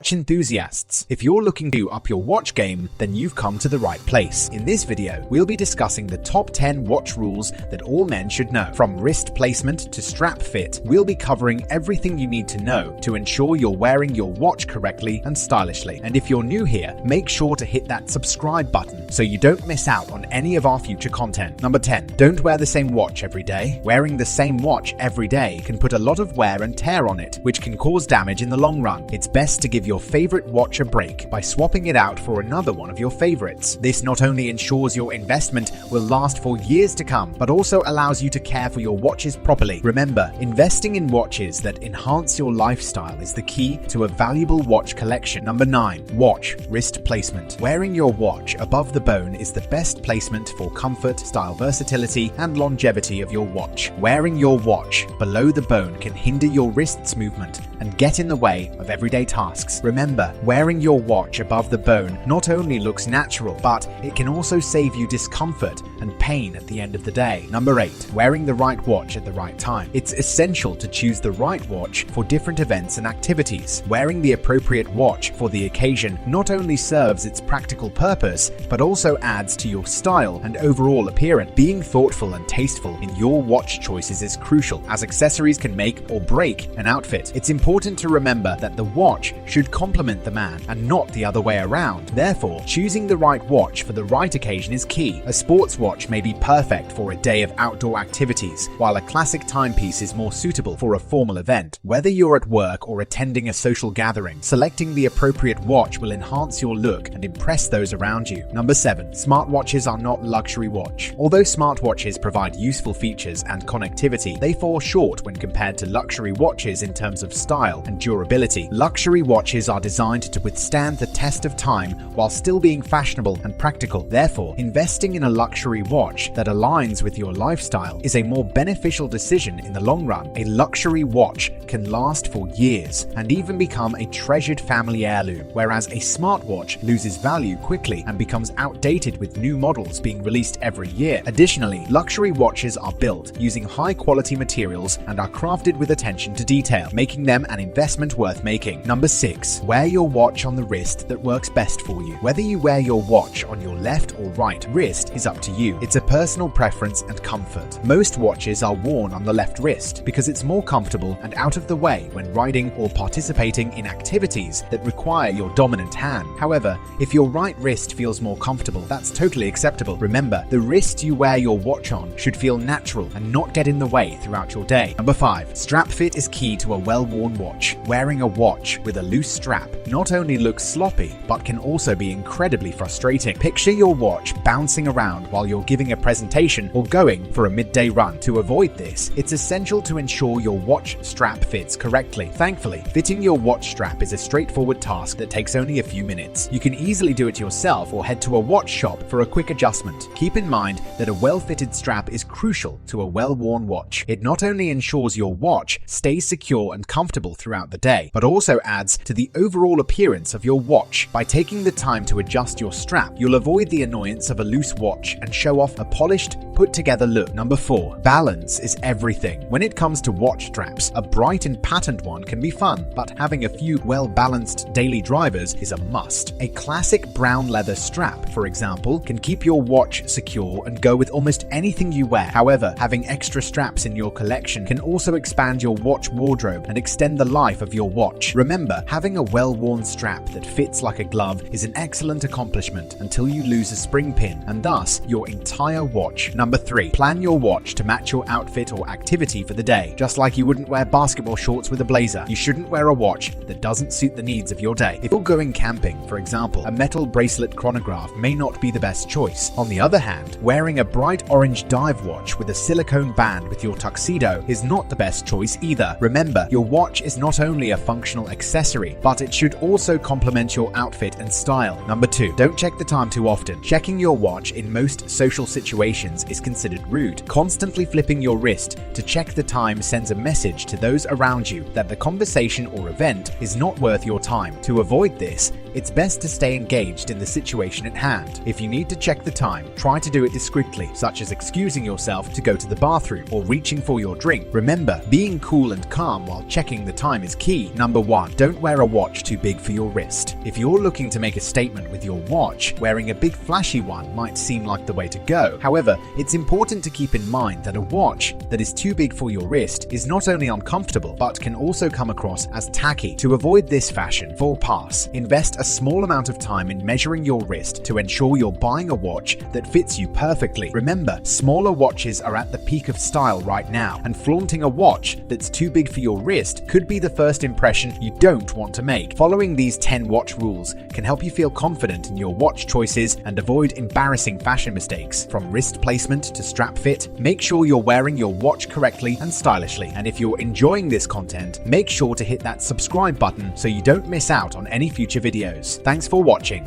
Watch enthusiasts, if you're looking to up your watch game, then you've come to the right place. In this video, we'll be discussing the top 10 watch rules that all men should know. From wrist placement to strap fit, we'll be covering everything you need to know to ensure you're wearing your watch correctly and stylishly. And if you're new here, make sure to hit that subscribe button so you don't miss out on any of our future content. Number 10. Don't wear the same watch every day. Wearing the same watch every day can put a lot of wear and tear on it, which can cause damage in the long run. It's best to give your favorite watch a break by swapping it out for another one of your favorites. This not only ensures your investment will last for years to come, but also allows you to care for your watches properly. Remember, investing in watches that enhance your lifestyle is the key to a valuable watch collection. Number 9. Watch wrist placement. Wearing your watch above the bone is the best placement for comfort, style versatility, and longevity of your watch. Wearing your watch below the bone can hinder your wrist's movement and get in the way of everyday tasks. Remember, wearing your watch above the bone not only looks natural, but it can also save you discomfort and pain at the end of the day. Number 8. Wearing the right watch at the right time. It's essential to choose the right watch for different events and activities. Wearing the appropriate watch for the occasion not only serves its practical purpose, but also adds to your style and overall appearance. Being thoughtful and tasteful in your watch choices is crucial, as accessories can make or break an outfit. It's important to remember that the watch should complement the man and not the other way around. Therefore, choosing the right watch for the right occasion is key. A sports watch may be perfect for a day of outdoor activities, while a classic timepiece is more suitable for a formal event. Whether you're at work or attending a social gathering, selecting the appropriate watch will enhance your look and impress those around you. Number 7. Smartwatches are not luxury watch. Although smartwatches provide useful features and connectivity, they fall short when compared to luxury watches in terms of style and durability. Luxury watches are designed to withstand the test of time while still being fashionable and practical. Therefore, investing in a luxury watch that aligns with your lifestyle is a more beneficial decision in the long run. A luxury watch can last for years and even become a treasured family heirloom, whereas a smartwatch loses value quickly and becomes outdated with new models being released every year. Additionally, luxury watches are built using high-quality materials and are crafted with attention to detail, making them an investment worth making. Number 6. Wear your watch on the wrist that works best for you. Whether you wear your watch on your left or right wrist is up to you. It's a personal preference and comfort. Most watches are worn on the left wrist because it's more comfortable and out of the way when riding or participating in activities that require your dominant hand. However, if your right wrist feels more comfortable, that's totally acceptable. Remember, the wrist you wear your watch on should feel natural and not get in the way throughout your day. Number 5. Strap fit is key to a well-worn watch. Wearing a watch with a loose strap not only looks sloppy, but can also be incredibly frustrating. Picture your watch bouncing around while you're giving a presentation or going for a midday run. To avoid this, it's essential to ensure your watch strap fits correctly. Thankfully, fitting your watch strap is a straightforward task that takes only a few minutes. You can easily do it yourself or head to a watch shop for a quick adjustment. Keep in mind that a well-fitted strap is crucial to a well-worn watch. It not only ensures your watch stays secure and comfortable throughout the day, but also adds to the overall appearance of your watch. By taking the time to adjust your strap, you'll avoid the annoyance of a loose watch and show off a polished, put-together look. Number 4. Balance is everything. When it comes to watch straps, a bright and patterned one can be fun, but having a few well-balanced daily drivers is a must. A classic brown leather strap, for example, can keep your watch secure and go with almost anything you wear. However, having extra straps in your collection can also expand your watch wardrobe and extend the life of your watch. Remember, having a well-worn strap that fits like a glove is an excellent accomplishment until you lose a spring pin and thus your entire watch. Number 3. Plan your watch to match your outfit or activity for the day. Just like you wouldn't wear basketball shorts with a blazer, you shouldn't wear a watch that doesn't suit the needs of your day. If you're going camping, for example, a metal bracelet chronograph may not be the best choice. On the other hand, wearing a bright orange dive watch with a silicone band with your tuxedo is not the best choice either. Remember, your watch is not only a functional accessory, but it should also complement your outfit and style. Number 2. Don't check the time too often. Checking your watch in most social situations is considered rude. Constantly flipping your wrist to check the time sends a message to those around you that the conversation or event is not worth your time. To avoid this, it's best to stay engaged in the situation at hand. If you need to check the time, try to do it discreetly, such as excusing yourself to go to the bathroom or reaching for your drink. Remember, being cool and calm while checking the time is key. Number 1. Don't wear a watch too big for your wrist. If you're looking to make a statement with your watch, wearing a big flashy one might seem like the way to go. However, it's important to keep in mind that a watch that is too big for your wrist is not only uncomfortable, but can also come across as tacky. To avoid this fashion faux pas, invest a small amount of time in measuring your wrist to ensure you're buying a watch that fits you perfectly. Remember, smaller watches are at the peak of style right now, and flaunting a watch that's too big for your wrist could be the first impression you don't want to make. Following these 10 watch rules can help you feel confident in your watch choices and avoid embarrassing fashion mistakes. From wrist placement to strap fit, make sure you're wearing your watch correctly and stylishly. And if you're enjoying this content, make sure to hit that subscribe button so you don't miss out on any future videos. Thanks for watching.